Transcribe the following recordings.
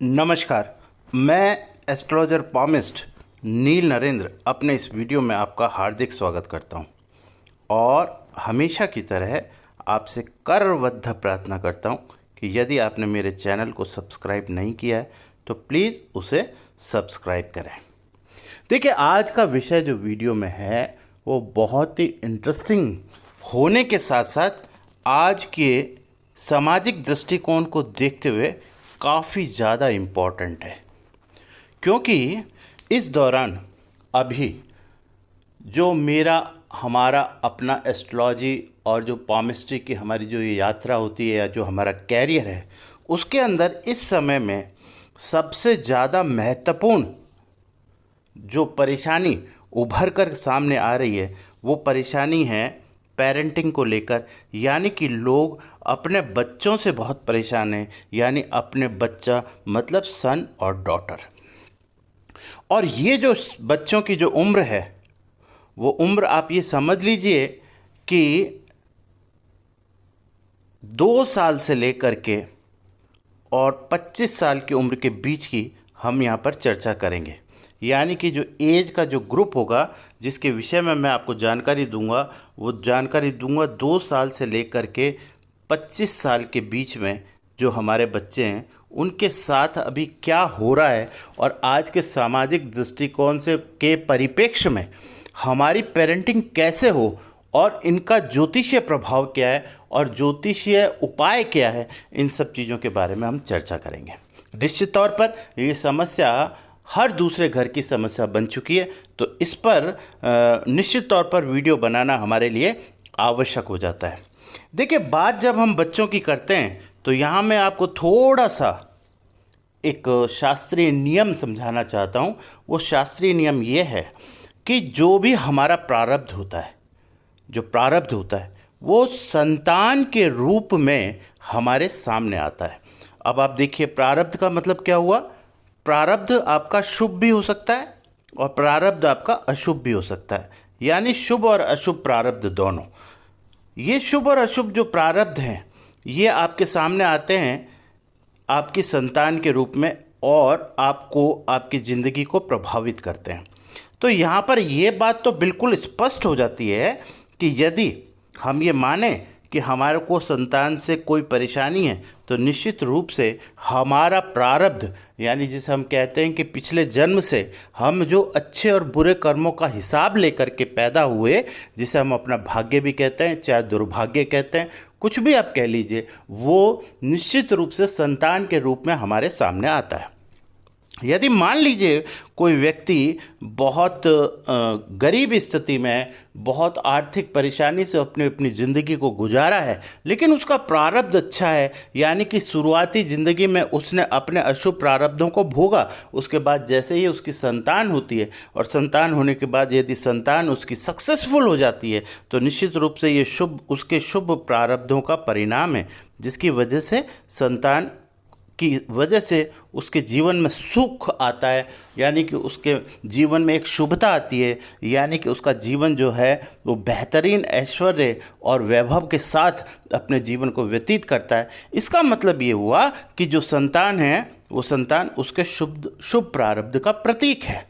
नमस्कार। मैं astrologer palmist नील नरेंद्र अपने इस वीडियो में आपका हार्दिक स्वागत करता हूं और हमेशा की तरह आपसे करबद्ध प्रार्थना करता हूं कि यदि आपने मेरे चैनल को सब्सक्राइब नहीं किया है तो प्लीज़ उसे सब्सक्राइब करें। देखिए, आज का विषय जो वीडियो में है वो बहुत ही इंटरेस्टिंग होने के साथ साथ आज के सामाजिक दृष्टिकोण को देखते हुए काफ़ी ज़्यादा इम्पॉर्टेंट है, क्योंकि इस दौरान अभी जो हमारा अपना एस्ट्रोलॉजी और जो पामिस्ट्री की हमारी जो ये यात्रा होती है या जो हमारा कैरियर है उसके अंदर इस समय में सबसे ज़्यादा महत्वपूर्ण जो परेशानी उभर कर सामने आ रही है वो परेशानी है पेरेंटिंग को लेकर। यानी कि लोग अपने बच्चों से बहुत परेशान हैं, यानी अपने बच्चा मतलब सन और डॉटर। और ये जो बच्चों की जो उम्र है वो उम्र आप ये समझ लीजिए कि 2 साल से लेकर के और 25 साल की उम्र के बीच की हम यहाँ पर चर्चा करेंगे। यानी कि जो एज का जो ग्रुप होगा जिसके विषय में मैं आपको जानकारी दूंगा वो जानकारी दूंगा 2 साल से लेकर के 25 साल के बीच में जो हमारे बच्चे हैं उनके साथ अभी क्या हो रहा है और आज के सामाजिक दृष्टिकोण से के परिप्रेक्ष्य में हमारी पेरेंटिंग कैसे हो और इनका ज्योतिषीय प्रभाव क्या है और ज्योतिषीय उपाय क्या है, इन सब चीज़ों के बारे में हम चर्चा करेंगे। निश्चित तौर पर ये समस्या हर दूसरे घर की समस्या बन चुकी है, तो इस पर निश्चित तौर पर वीडियो बनाना हमारे लिए आवश्यक हो जाता है। देखिए, बात जब हम बच्चों की करते हैं तो यहाँ मैं आपको थोड़ा सा एक शास्त्रीय नियम समझाना चाहता हूँ। वो शास्त्रीय नियम ये है कि जो भी हमारा प्रारब्ध होता है, जो प्रारब्ध होता है वो संतान के रूप में हमारे सामने आता है। अब आप देखिए, प्रारब्ध का मतलब क्या हुआ? प्रारब्ध आपका शुभ भी हो सकता है और प्रारब्ध आपका अशुभ भी हो सकता है, यानी शुभ और अशुभ प्रारब्ध दोनों। ये शुभ और अशुभ जो प्रारब्ध हैं ये आपके सामने आते हैं आपकी संतान के रूप में और आपको आपकी ज़िंदगी को प्रभावित करते हैं। तो यहाँ पर ये बात तो बिल्कुल स्पष्ट हो जाती है कि यदि हम ये माने कि हमारे को संतान से कोई परेशानी है तो निश्चित रूप से हमारा प्रारब्ध, यानी जिसे हम कहते हैं कि पिछले जन्म से हम जो अच्छे और बुरे कर्मों का हिसाब लेकर के पैदा हुए, जिसे हम अपना भाग्य भी कहते हैं चाहे दुर्भाग्य कहते हैं, कुछ भी आप कह लीजिए, वो निश्चित रूप से संतान के रूप में हमारे सामने आता है। यदि मान लीजिए कोई व्यक्ति बहुत गरीब स्थिति में, बहुत आर्थिक परेशानी से अपनी ज़िंदगी को गुजारा है, लेकिन उसका प्रारब्ध अच्छा है, यानी कि शुरुआती ज़िंदगी में उसने अपने अशुभ प्रारब्धों को भोगा। उसके बाद जैसे ही उसकी संतान होती है और संतान होने के बाद यदि संतान उसकी सक्सेसफुल हो जाती है तो निश्चित रूप से ये उसके शुभ प्रारब्धों का परिणाम है, जिसकी वजह से संतान की वजह से उसके जीवन में सुख आता है, यानी कि उसके जीवन में एक शुभता आती है, यानी कि उसका जीवन जो है वो बेहतरीन ऐश्वर्य और वैभव के साथ अपने जीवन को व्यतीत करता है। इसका मतलब ये हुआ कि जो संतान है वो संतान उसके शुभ प्रारब्ध का प्रतीक है।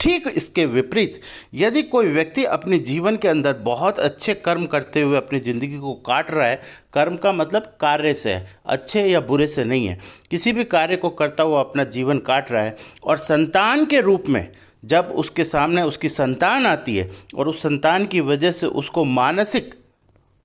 ठीक इसके विपरीत यदि कोई व्यक्ति अपने जीवन के अंदर बहुत अच्छे कर्म करते हुए अपनी ज़िंदगी को काट रहा है, कर्म का मतलब कार्य से है, अच्छे या बुरे से नहीं है, किसी भी कार्य को करता हुआ अपना जीवन काट रहा है, और संतान के रूप में जब उसके सामने उसकी संतान आती है और उस संतान की वजह से उसको मानसिक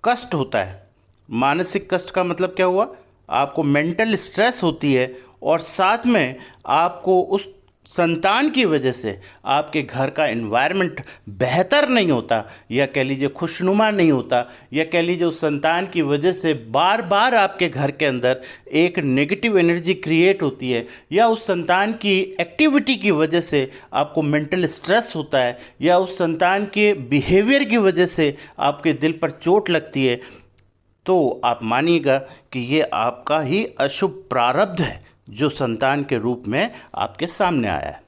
कष्ट होता है। मानसिक कष्ट का मतलब क्या हुआ? आपको मेंटल स्ट्रेस होती है और साथ में आपको उस संतान की वजह से आपके घर का एनवायरनमेंट बेहतर नहीं होता, या कह लीजिए खुशनुमा नहीं होता, या कह लीजिए उस संतान की वजह से बार बार आपके घर के अंदर एक नेगेटिव एनर्जी क्रिएट होती है, या उस संतान की एक्टिविटी की वजह से आपको मेंटल स्ट्रेस होता है, या उस संतान के बिहेवियर की वजह से आपके दिल पर चोट लगती है, तो आप मानिएगा कि ये आपका ही अशुभ प्रारब्ध है जो संतान के रूप में आपके सामने आया है।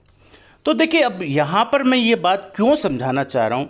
तो देखिए, अब यहाँ पर मैं ये बात क्यों समझाना चाह रहा हूँ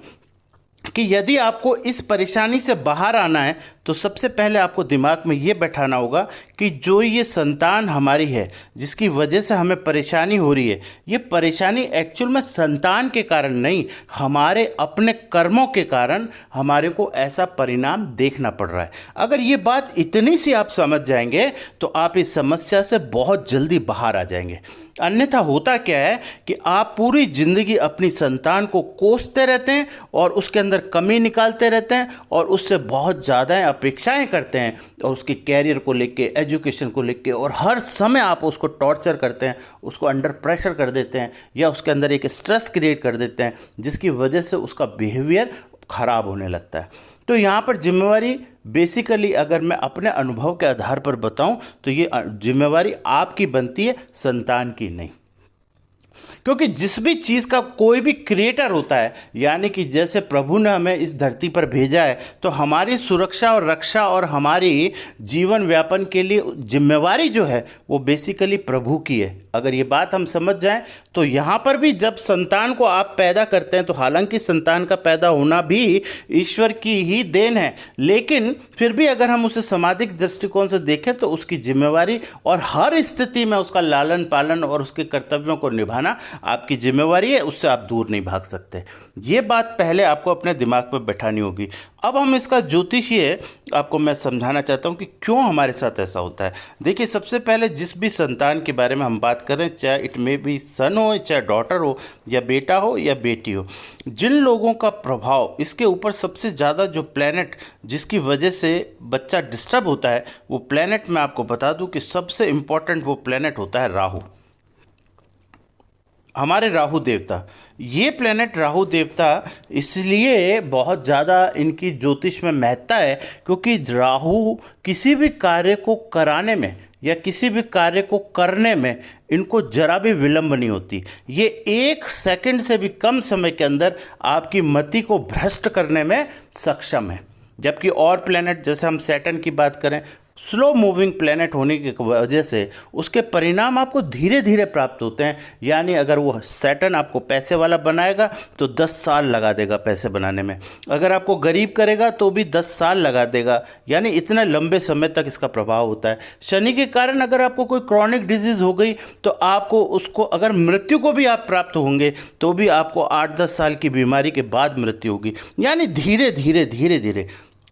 कि यदि आपको इस परेशानी से बाहर आना है तो सबसे पहले आपको दिमाग में ये बैठाना होगा कि जो ये संतान हमारी है जिसकी वजह से हमें परेशानी हो रही है, ये परेशानी एक्चुअल में संतान के कारण नहीं, हमारे अपने कर्मों के कारण हमारे को ऐसा परिणाम देखना पड़ रहा है। अगर ये बात इतनी सी आप समझ जाएंगे तो आप इस समस्या से बहुत जल्दी बाहर आ जाएंगे। अन्यथा होता क्या है कि आप पूरी ज़िंदगी अपनी संतान को कोसते रहते हैं और उसके अंदर कमी निकालते रहते हैं और उससे बहुत ज़्यादा अपेक्षाएं करते हैं और उसके कैरियर को लेके, एजुकेशन को लेके, और हर समय आप उसको टॉर्चर करते हैं, उसको अंडर प्रेशर कर देते हैं या उसके अंदर एक स्ट्रेस क्रिएट कर देते हैं जिसकी वजह से उसका बिहेवियर ख़राब होने लगता है। तो यहाँ पर जिम्मेवारी बेसिकली अगर मैं अपने अनुभव के आधार पर बताऊं तो ये जिम्मेवारी आपकी बनती है, संतान की नहीं। क्योंकि जिस भी चीज़ का कोई भी क्रिएटर होता है, यानी कि जैसे प्रभु ने हमें इस धरती पर भेजा है तो हमारी सुरक्षा और रक्षा और हमारी जीवन व्यापन के लिए जिम्मेवारी जो है वो बेसिकली प्रभु की है। अगर ये बात हम समझ जाएं तो यहाँ पर भी जब संतान को आप पैदा करते हैं तो हालांकि संतान का पैदा होना भी ईश्वर की ही देन है, लेकिन फिर भी अगर हम उसे सामाजिक दृष्टिकोण से देखें तो उसकी जिम्मेवारी और हर स्थिति में उसका लालन पालन और उसके कर्तव्यों को निभाना आपकी जिम्मेवारी है, उससे आप दूर नहीं भाग सकते। ये बात पहले आपको अपने दिमाग पर बैठानी होगी। अब हम इसका ज्योतिषीय आपको मैं समझाना चाहता हूँ कि क्यों हमारे साथ ऐसा होता है। देखिए, सबसे पहले जिस भी संतान के बारे में हम बात करें, चाहे इट मे बी सन हो, चाहे डॉटर हो, या बेटा हो या बेटी हो, जिन लोगों का प्रभाव इसके ऊपर सबसे ज़्यादा, जो प्लैनेट जिसकी वजह से बच्चा डिस्टर्ब होता है, वो प्लैनेट मैं आपको बता दूं कि सबसे इम्पॉर्टेंट वो प्लैनेट होता है राहु। हमारे राहु देवता, ये प्लैनेट राहु देवता इसलिए बहुत ज़्यादा इनकी ज्योतिष में महत्ता है क्योंकि राहु किसी भी कार्य को कराने में या किसी भी कार्य को करने में इनको जरा भी विलंब नहीं होती। ये 1 सेकंड से भी कम समय के अंदर आपकी मति को भ्रष्ट करने में सक्षम है। जबकि और प्लैनेट, जैसे हम सैटर्न की बात करें, स्लो मूविंग प्लैनेट होने की वजह से उसके परिणाम आपको धीरे धीरे प्राप्त होते हैं। यानी अगर वो सैटर्न आपको पैसे वाला बनाएगा तो 10 साल लगा देगा पैसे बनाने में, अगर आपको गरीब करेगा तो भी 10 साल लगा देगा, यानी इतने लंबे समय तक इसका प्रभाव होता है। शनि के कारण अगर आपको कोई क्रॉनिक डिजीज़ हो गई तो आपको उसको, अगर मृत्यु को भी आप प्राप्त होंगे तो भी आपको 8-10 साल की बीमारी के बाद मृत्यु होगी। यानी धीरे धीरे धीरे धीरे,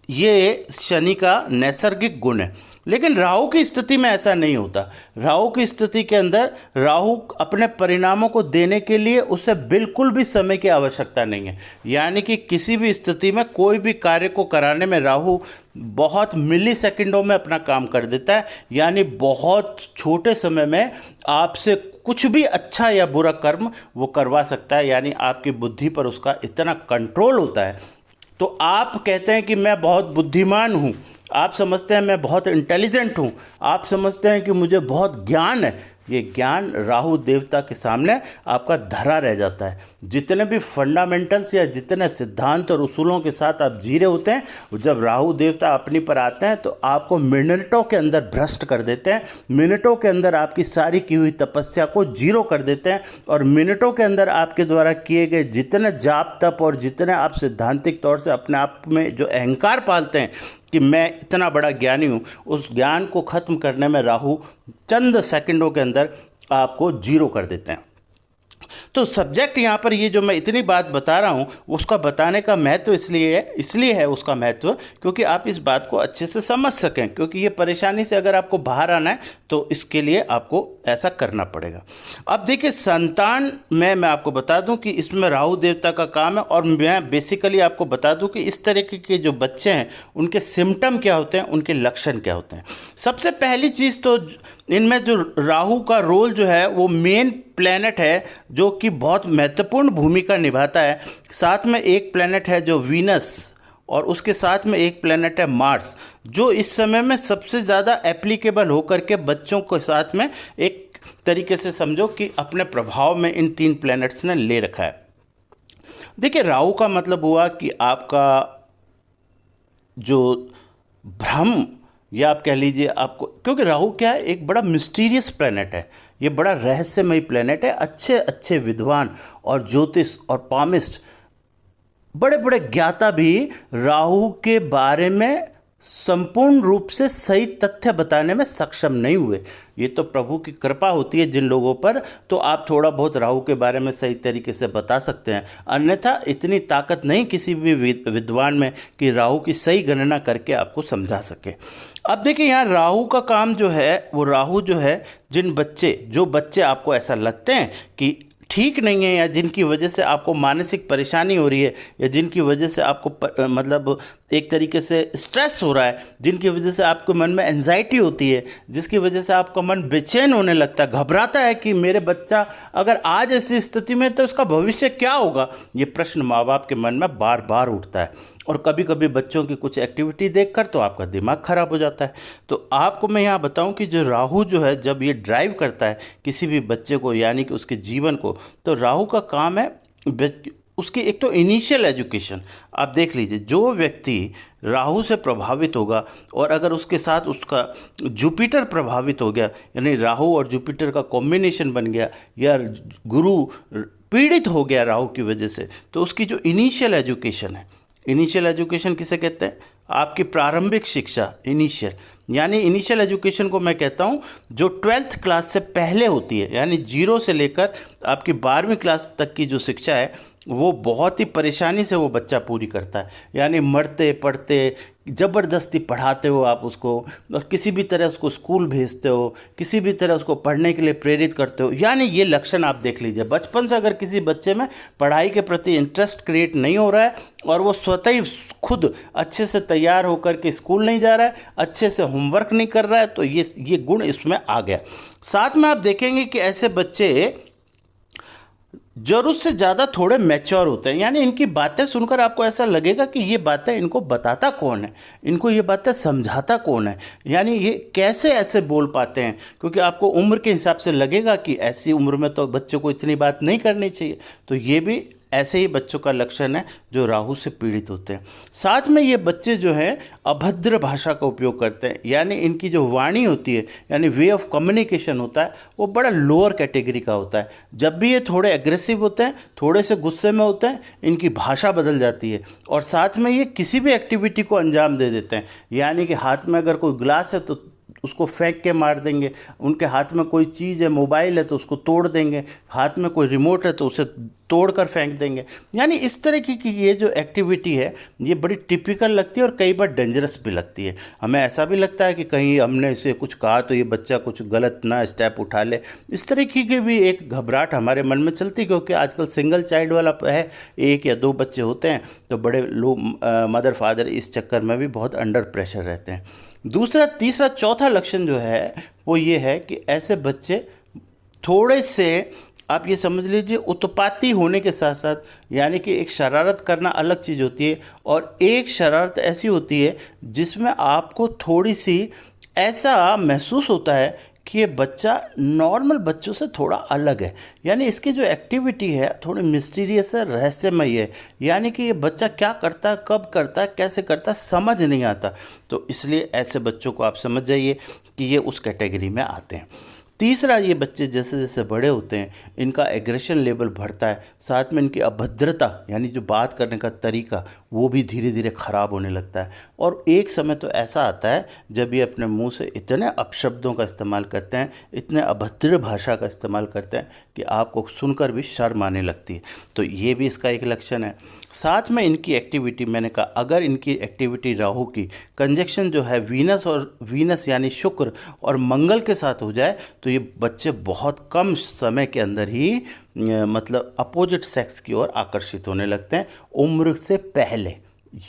ये शनि का नैसर्गिक गुण है। लेकिन राहु की स्थिति में ऐसा नहीं होता। राहु की स्थिति के अंदर राहु अपने परिणामों को देने के लिए उसे बिल्कुल भी समय की आवश्यकता नहीं है। यानी कि किसी भी स्थिति में कोई भी कार्य को कराने में राहु बहुत मिली सेकेंडों में अपना काम कर देता है। यानी बहुत छोटे समय में आपसे कुछ भी अच्छा या बुरा कर्म वो करवा सकता है। यानी आपकी बुद्धि पर उसका इतना कंट्रोल होता है। तो आप कहते हैं कि मैं बहुत बुद्धिमान हूँ, आप समझते हैं मैं बहुत इंटेलिजेंट हूँ, आप समझते हैं कि मुझे बहुत ज्ञान है। ये ज्ञान राहु देवता के सामने आपका धरा रह जाता है। जितने भी फंडामेंटल्स या जितने सिद्धांत और उसूलों के साथ आप जी रहे होते हैं, जब राहु देवता अपनी पर आते हैं तो आपको मिनटों के अंदर भ्रष्ट कर देते हैं। मिनटों के अंदर आपकी सारी की हुई तपस्या को जीरो कर देते हैं और मिनटों के अंदर आपके द्वारा किए गए जितने जाप तप और जितने आप सिद्धांतिक तौर से अपने आप में जो अहंकार पालते हैं कि मैं इतना बड़ा ज्ञानी हूँ, उस ज्ञान को ख़त्म करने में राहु चंद सेकंडों के अंदर आपको जीरो कर देते हैं। तो सब्जेक्ट यहाँ पर ये जो मैं इतनी बात बता रहा हूँ उसका बताने का महत्व इसलिए है उसका महत्व क्योंकि आप इस बात को अच्छे से समझ सकें। क्योंकि ये परेशानी से अगर आपको बाहर आना है तो इसके लिए आपको ऐसा करना पड़ेगा। अब देखिए, संतान में मैं आपको बता दूं कि इसमें राहु देवता का काम है और मैं बेसिकली आपको बता दूं कि इस तरीके के जो बच्चे हैं उनके सिम्टम क्या होते हैं, उनके लक्षण क्या होते हैं। सबसे पहली चीज़ तो इनमें जो राहु का रोल जो है वो मेन प्लैनेट है जो कि बहुत महत्वपूर्ण भूमिका निभाता है। साथ में एक प्लैनेट है जो वीनस और उसके साथ में एक प्लैनेट है मार्स, जो इस समय में सबसे ज़्यादा एप्लीकेबल होकर के बच्चों के साथ में एक तरीके से समझो कि अपने प्रभाव में इन 3 प्लैनेट्स ने ले रखा है। देखिए, राहु का मतलब हुआ कि आपका जो भ्रम या आप कह लीजिए आपको, क्योंकि राहु क्या है, एक बड़ा मिस्टीरियस प्लैनेट है, ये बड़ा रहस्यमयी प्लैनेट है। अच्छे अच्छे विद्वान और ज्योतिष और पामिस्ट, बड़े बड़े ज्ञाता भी राहु के बारे में संपूर्ण रूप से सही तथ्य बताने में सक्षम नहीं हुए। ये तो प्रभु की कृपा होती है जिन लोगों पर, तो आप थोड़ा बहुत राहु के बारे में सही तरीके से बता सकते हैं, अन्यथा इतनी ताकत नहीं किसी भी विद्वान में कि राहु की सही गणना करके आपको समझा सके। अब देखिए यहाँ राहु का काम जो है, वो राहु जो है, जो बच्चे आपको ऐसा लगते हैं कि ठीक नहीं है, या जिनकी वजह से आपको मानसिक परेशानी हो रही है, या जिनकी वजह से आपको मतलब एक तरीके से स्ट्रेस हो रहा है, जिनकी वजह से आपके मन में एंजाइटी होती है, जिसकी वजह से आपका मन बेचैन होने लगता है, घबराता है कि मेरे बच्चा अगर आज ऐसी स्थिति में तो उसका भविष्य क्या होगा, ये प्रश्न माँ बाप के मन में बार बार उठता है। और कभी कभी बच्चों की कुछ एक्टिविटी देखकर तो आपका दिमाग खराब हो जाता है। तो आपको मैं यहाँ बताऊँ कि जो राहु जो है, जब ये ड्राइव करता है किसी भी बच्चे को, यानी कि उसके जीवन को, तो राहु का काम है उसकी एक तो इनिशियल एजुकेशन। आप देख लीजिए, जो व्यक्ति राहु से प्रभावित होगा और अगर उसके साथ उसका जुपिटर प्रभावित हो गया, यानी राहु और जुपिटर का कॉम्बिनेशन बन गया, या गुरु पीड़ित हो गया राहु की वजह से, तो उसकी जो इनिशियल एजुकेशन है, इनिशियल एजुकेशन किसे कहते हैं? आपकी प्रारंभिक शिक्षा, इनिशियल। यानी इनिशियल एजुकेशन को मैं कहता हूँ जो 12th क्लास से पहले होती है, यानी 0 से लेकर आपकी 12वीं क्लास तक की जो शिक्षा है, वो बहुत ही परेशानी से वो बच्चा पूरी करता है। यानी मरते पढ़ते ज़बरदस्ती पढ़ाते हो आप उसको, और किसी भी तरह उसको स्कूल भेजते हो, किसी भी तरह उसको पढ़ने के लिए प्रेरित करते हो। यानी ये लक्षण आप देख लीजिए, बचपन से अगर किसी बच्चे में पढ़ाई के प्रति इंटरेस्ट क्रिएट नहीं हो रहा है और वो स्वतः ही खुद अच्छे से तैयार होकर के स्कूल नहीं जा रहा है, अच्छे से होमवर्क नहीं कर रहा है, तो ये गुण इसमें आ गया। साथ में आप देखेंगे कि ऐसे बच्चे जरूरत से ज़्यादा थोड़े मैच्योर होते हैं। यानी इनकी बातें सुनकर आपको ऐसा लगेगा कि ये बातें इनको बताता कौन है, इनको ये बातें समझाता कौन है, यानी ये कैसे ऐसे बोल पाते हैं, क्योंकि आपको उम्र के हिसाब से लगेगा कि ऐसी उम्र में तो बच्चे को इतनी बात नहीं करनी चाहिए। तो ये भी ऐसे ही बच्चों का लक्षण है जो राहु से पीड़ित होते हैं। साथ में ये बच्चे जो हैं अभद्र भाषा का उपयोग करते हैं, यानी इनकी जो वाणी होती है, यानी वे ऑफ कम्युनिकेशन होता है, वो बड़ा लोअर कैटेगरी का होता है। जब भी ये थोड़े एग्रेसिव होते हैं, थोड़े से गुस्से में होते हैं, इनकी भाषा बदल जाती है। और साथ में ये किसी भी एक्टिविटी को अंजाम दे देते हैं, यानी कि हाथ में अगर कोई गिलास है तो उसको फेंक के मार देंगे, उनके हाथ में कोई चीज़ है, मोबाइल है, तो उसको तोड़ देंगे, हाथ में कोई रिमोट है तो उसे तोड़ कर फेंक देंगे। यानी इस तरह की ये जो एक्टिविटी है, ये बड़ी टिपिकल लगती है और कई बार डेंजरस भी लगती है। हमें ऐसा भी लगता है कि कहीं हमने इसे कुछ कहा तो ये बच्चा कुछ गलत ना स्टेप उठा ले, इस तरह की भी एक घबराहट हमारे मन में चलती है। क्योंकि आजकल सिंगल चाइल्ड वाला है, 1 या 2 बच्चे होते हैं, तो बड़े लोग मदर फादर इस चक्कर में भी बहुत अंडर प्रेशर रहते हैं। दूसरा, तीसरा, चौथा लक्षण जो है वो ये है कि ऐसे बच्चे थोड़े से, आप ये समझ लीजिए, उत्पाती होने के साथ साथ, यानी कि एक शरारत करना अलग चीज़ होती है, और एक शरारत ऐसी होती है जिसमें आपको थोड़ी सी ऐसा महसूस होता है कि ये बच्चा नॉर्मल बच्चों से थोड़ा अलग है। यानी इसकी जो एक्टिविटी है थोड़ी मिस्टीरियस है, रहस्यमय है, यानी कि ये बच्चा क्या करता है, कब करता है, कैसे करता है, समझ नहीं आता। तो इसलिए ऐसे बच्चों को आप समझ जाइए कि ये उस कैटेगरी में आते हैं। तीसरा, ये बच्चे जैसे जैसे बड़े होते हैं, इनका एग्रेशन लेवल बढ़ता है, साथ में इनकी अभद्रता, यानी जो बात करने का तरीका, वो भी धीरे धीरे ख़राब होने लगता है। और एक समय तो ऐसा आता है जब ये अपने मुंह से इतने अपशब्दों का इस्तेमाल करते हैं, इतने अभद्र भाषा का इस्तेमाल करते हैं कि आपको सुनकर भी शर्म आने लगती है। तो ये भी इसका एक लक्षण है। साथ में इनकी एक्टिविटी, मैंने कहा अगर इनकी एक्टिविटी राहु की कंजक्शन जो है वीनस यानी शुक्र और मंगल के साथ हो जाए, तो ये बच्चे बहुत कम समय के अंदर ही मतलब अपोजिट सेक्स की ओर आकर्षित होने लगते हैं, उम्र से पहले।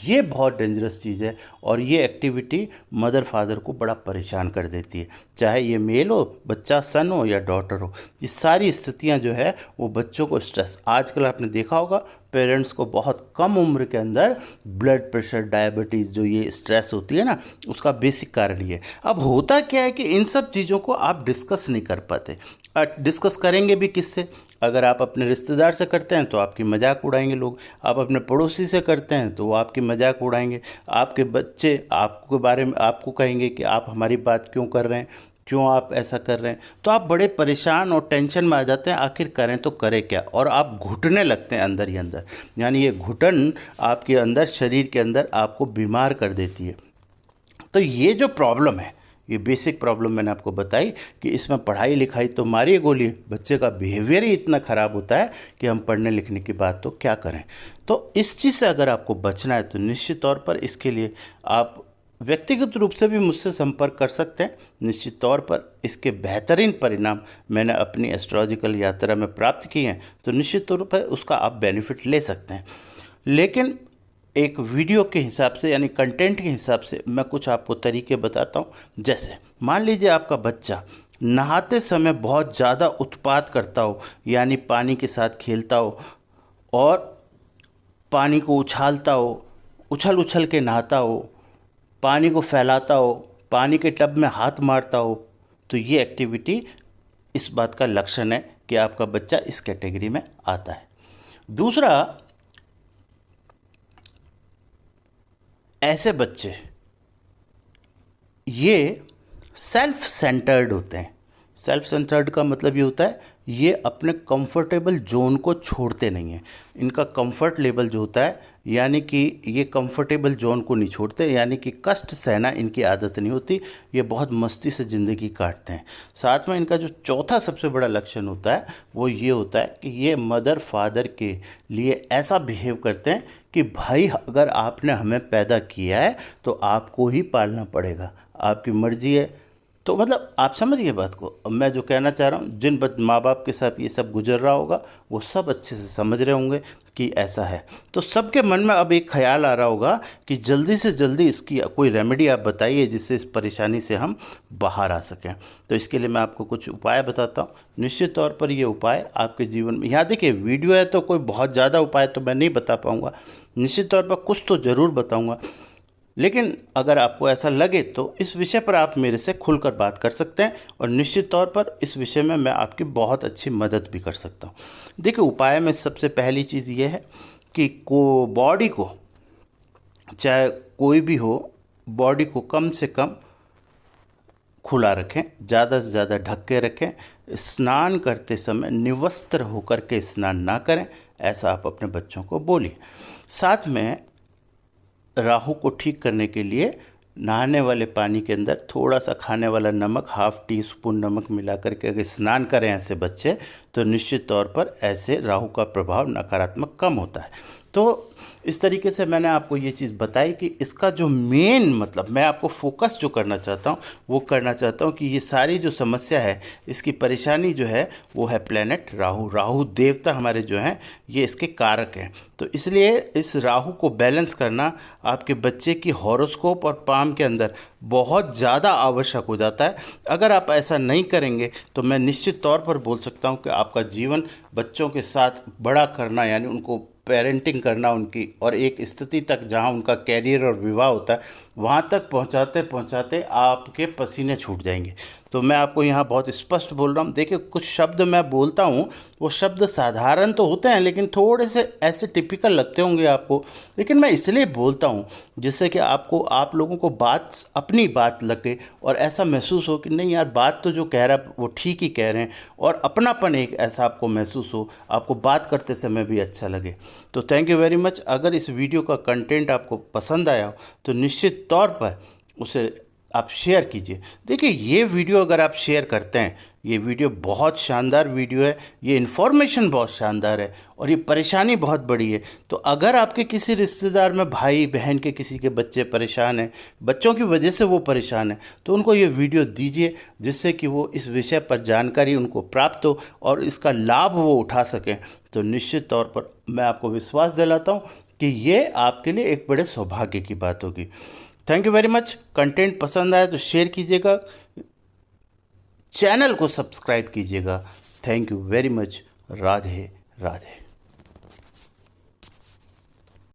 ये बहुत डेंजरस चीज़ है, और ये एक्टिविटी मदर फादर को बड़ा परेशान कर देती है, चाहे ये मेल हो, बच्चा सन हो या डॉटर हो। ये सारी स्थितियां जो है वो बच्चों को स्ट्रेस, आजकल आपने देखा होगा पेरेंट्स को बहुत कम उम्र के अंदर ब्लड प्रेशर, डायबिटीज़, जो ये स्ट्रेस होती है ना, उसका बेसिक कारण ये। अब होता क्या है कि इन सब चीज़ों को आप डिस्कस नहीं कर पाते। डिस्कस करेंगे भी किससे? अगर आप अपने रिश्तेदार से करते हैं तो आपकी मजाक उड़ाएंगे लोग, आप अपने पड़ोसी से करते हैं तो वो आपकी मजाक उड़ाएंगे, आपके बच्चे आपके बारे में आपको कहेंगे कि आप हमारी बात क्यों कर रहे हैं, क्यों आप ऐसा कर रहे हैं। तो आप बड़े परेशान और टेंशन में आ जाते हैं, आखिर करें तो करें क्या, और आप घुटने लगते हैं अंदर ही अंदर। यानी ये घुटन आपके अंदर, शरीर के अंदर आपको बीमार कर देती है। तो ये जो प्रॉब्लम है, ये बेसिक प्रॉब्लम मैंने आपको बताई कि इसमें पढ़ाई लिखाई तो मारिए गोली, बच्चे का बिहेवियर ही इतना ख़राब होता है कि हम पढ़ने लिखने की बात तो क्या करें। तो इस चीज़ से अगर आपको बचना है तो निश्चित तौर पर इसके लिए आप व्यक्तिगत रूप से भी मुझसे संपर्क कर सकते हैं। निश्चित तौर पर इसके बेहतरीन परिणाम मैंने अपनी एस्ट्रोलॉजिकल यात्रा में प्राप्त किए हैं, तो निश्चित तौर पर उसका आप बेनिफिट ले सकते हैं। लेकिन एक वीडियो के हिसाब से यानी कंटेंट के हिसाब से मैं कुछ आपको तरीके बताता हूँ। जैसे मान लीजिए आपका बच्चा नहाते समय बहुत ज़्यादा उत्पात करता हो, यानी पानी के साथ खेलता हो और पानी को उछालता हो, उछल उछल के नहाता हो, पानी को फैलाता हो, पानी के टब में हाथ मारता हो, तो ये एक्टिविटी इस बात का लक्षण है कि आपका बच्चा इस कैटेगरी में आता है। दूसरा, ऐसे बच्चे ये सेल्फ सेंटर्ड होते हैं। सेल्फ सेंटर्ड का मतलब ये होता है ये अपने कंफर्टेबल जोन को छोड़ते नहीं हैं। इनका कंफर्ट लेवल जो होता है, यानी कि ये कंफर्टेबल जोन को नहीं छोड़ते, यानी कि कष्ट सहना इनकी आदत नहीं होती। ये बहुत मस्ती से ज़िंदगी काटते हैं। साथ में इनका जो चौथा सबसे बड़ा लक्षण होता है वो ये होता है कि ये मदर फादर के लिए ऐसा बिहेव करते हैं कि भाई अगर आपने हमें पैदा किया है तो आपको ही पालना पड़ेगा, आपकी मर्जी है। तो मतलब आप समझिए बात को। अब मैं जो कहना चाह रहा हूँ, जिन माँ बाप के साथ ये सब गुजर रहा होगा वो सब अच्छे से समझ रहे होंगे कि ऐसा है। तो सबके मन में अब एक ख्याल आ रहा होगा कि जल्दी से जल्दी इसकी कोई रेमेडी आप बताइए जिससे इस परेशानी से हम बाहर आ सकें। तो इसके लिए मैं आपको कुछ उपाय बताता हूँ। निश्चित तौर पर ये उपाय आपके जीवन में, यहाँ देखिए वीडियो है तो कोई बहुत ज़्यादा उपाय तो मैं नहीं बता पाऊँगा, निश्चित तौर पर कुछ तो ज़रूर बताऊँगा। लेकिन अगर आपको ऐसा लगे तो इस विषय पर आप मेरे से खुलकर बात कर सकते हैं और निश्चित तौर पर इस विषय में मैं आपकी बहुत अच्छी मदद भी कर सकता हूँ। देखिए, उपाय में सबसे पहली चीज़ ये है कि बॉडी को, चाहे कोई भी हो, बॉडी को कम से कम खुला रखें, ज़्यादा से ज़्यादा ढक के रखें। स्नान करते समय निवस्त्र होकर के स्नान ना करें, ऐसा आप अपने बच्चों को बोलिए। साथ में राहु को ठीक करने के लिए नहाने वाले पानी के अंदर थोड़ा सा खाने वाला नमक, हाफ टी स्पून नमक मिला करके अगर स्नान करें ऐसे बच्चे, तो निश्चित तौर पर ऐसे राहु का प्रभाव नकारात्मक कम होता है। तो इस तरीके से मैंने आपको ये चीज़ बताई कि इसका जो मेन मतलब मैं आपको फोकस जो करना चाहता हूँ वो करना चाहता हूँ कि ये सारी जो समस्या है, इसकी परेशानी जो है वो है प्लेनेट राहु। राहु देवता हमारे जो हैं ये इसके कारक हैं। तो इसलिए इस राहु को बैलेंस करना आपके बच्चे की हॉरोस्कोप और पाम के अंदर बहुत ज़्यादा आवश्यक हो जाता है। अगर आप ऐसा नहीं करेंगे तो मैं निश्चित तौर पर बोल सकता हूँ कि आपका जीवन बच्चों के साथ बड़ा करना, यानी उनको पेरेंटिंग करना उनकी, और एक स्थिति तक जहाँ उनका कैरियर और विवाह होता है वहाँ तक पहुँचाते पहुँचाते आपके पसीने छूट जाएंगे। तो मैं आपको यहाँ बहुत स्पष्ट बोल रहा हूँ। देखिए, कुछ शब्द मैं बोलता हूँ वो शब्द साधारण तो होते हैं लेकिन थोड़े से ऐसे टिपिकल लगते होंगे आपको, लेकिन मैं इसलिए बोलता हूँ जिससे कि आपको, आप लोगों को बात, अपनी बात लगे और ऐसा महसूस हो कि नहीं यार, बात तो जो कह रहा है वो ठीक ही कह रहे हैं, और अपनापन एक ऐसा आपको महसूस हो, आपको बात करते समय भी अच्छा लगे। तो थैंक यू वेरी मच। अगर इस वीडियो का कंटेंट आपको पसंद आया हो तो निश्चित तौर पर उसे आप शेयर कीजिए। देखिए, ये वीडियो अगर आप शेयर करते हैं, ये वीडियो बहुत शानदार वीडियो है, ये इन्फॉर्मेशन बहुत शानदार है और ये परेशानी बहुत बड़ी है। तो अगर आपके किसी रिश्तेदार में भाई बहन के किसी के बच्चे परेशान हैं, बच्चों की वजह से वो परेशान है, तो उनको ये वीडियो दीजिए जिससे कि वो इस विषय पर जानकारी उनको प्राप्त हो और इसका लाभ वो उठा सकें। तो निश्चित तौर पर मैं आपको विश्वास दिलाता हूँ कि ये आपके लिए एक बड़े सौभाग्य की बात होगी। Thank you very much. Content पसंद आया तो शेयर कीजिएगा, चैनल को सब्सक्राइब कीजिएगा। Thank you very much. Radhe Radhe.